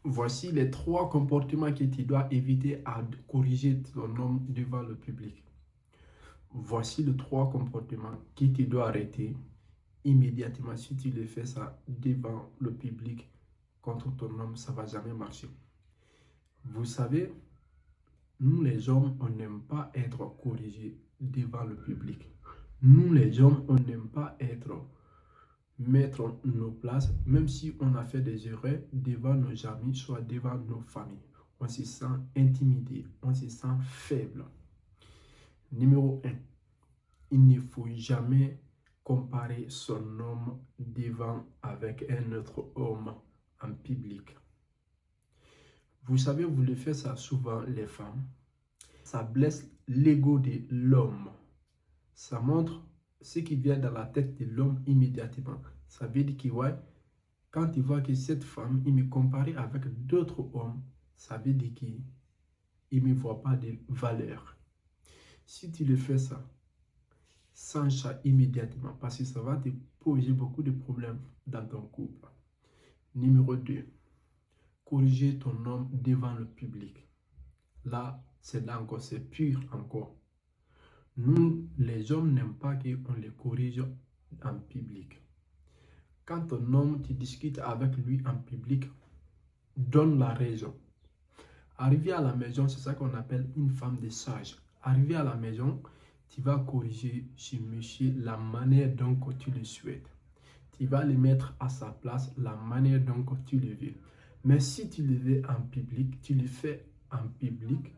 Voici les 3 comportements que tu dois éviter à corriger ton homme devant le public. Voici les 3 comportements que tu dois arrêter immédiatement. Si tu le fais ça devant le public contre ton homme, ça ne va jamais marcher. Vous savez, nous les hommes, on n'aime pas être corrigés devant le public. Nous les hommes, on n'aime pas mettre nos places, même si on a fait des erreurs devant nos amis, soit devant nos familles. On se sent intimidé, on se sent faible. Numéro 1, il ne faut jamais comparer son homme devant avec un autre homme en public. Vous savez, vous le faites ça souvent, les femmes. Ça blesse l'ego de l'homme. Ça montre ce qui vient dans la tête de l'homme immédiatement. Ça veut dire que ouais, quand il voit que cette femme, il me compare avec d'autres hommes, ça veut dire qu'il ne me voit pas de valeur. Si tu le fais ça, change ça immédiatement parce que ça va te poser beaucoup de problèmes dans ton couple. Numéro 2, corriger ton homme devant le public. Là encore, c'est pur encore. Nous, les hommes n'aiment pas qu'on les corrige en public. Quand ton homme, tu discutes avec lui en public, donne la raison. Arrivé à la maison, c'est ça qu'on appelle une femme de sage. Arrivé à la maison, tu vas corriger ce monsieur la manière dont tu le souhaites. Tu vas le mettre à sa place la manière dont tu le veux. Mais si tu le fais en public, tu le fais en public,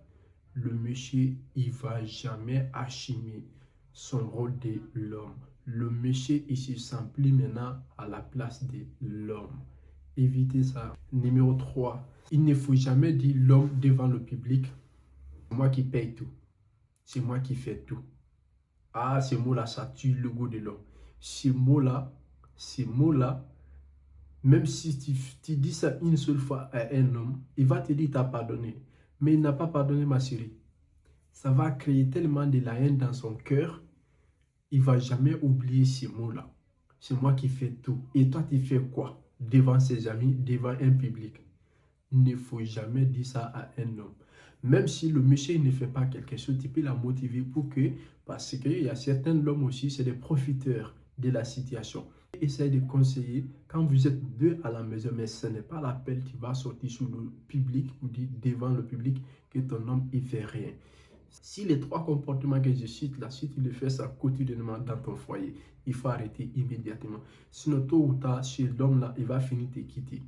le monsieur, il ne va jamais assumer son rôle de l'homme. Le monsieur, il se sent plus maintenant à la place de l'homme. Évitez ça. Numéro 3, il ne faut jamais dire l'homme devant le public. C'est moi qui paye tout. C'est moi qui fais tout. Ah, ces mots-là, ça tue le goût de l'homme. Ces mots-là, même si tu dis ça une seule fois à un homme, il va te dire qu'il t'a pardonné. Mais il n'a pas pardonné, ma chérie. Ça va créer tellement de la haine dans son cœur. Il ne va jamais oublier ces mots-là. C'est moi qui fais tout. Et toi, tu fais quoi? Devant ses amis, devant un public. Il ne faut jamais dire ça à un homme. Même si le monsieur ne fait pas quelque chose, tu peux la motiver pour que, parce qu'il y a certains hommes aussi, c'est des profiteurs de la situation. Essaye de conseiller quand vous êtes 2 à la maison, mais ce n'est pas l'appel qui va sortir sur le public ou dire devant le public que ton homme ne fait rien. Si les 3 comportements que je cite là, si tu le fais ça quotidiennement dans ton foyer, il faut arrêter immédiatement. Sinon, tôt ou tard, chez l'homme là, il va finir te quitter.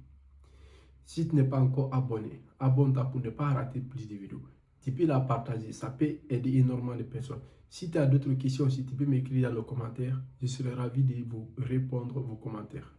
Si tu n'es pas encore abonné, abonne-toi pour ne pas rater plus de vidéos. Tu peux la partager, ça peut aider énormément de personnes. Si tu as d'autres questions aussi, tu peux m'écrire dans les commentaires. Je serai ravi de vous répondre vos commentaires.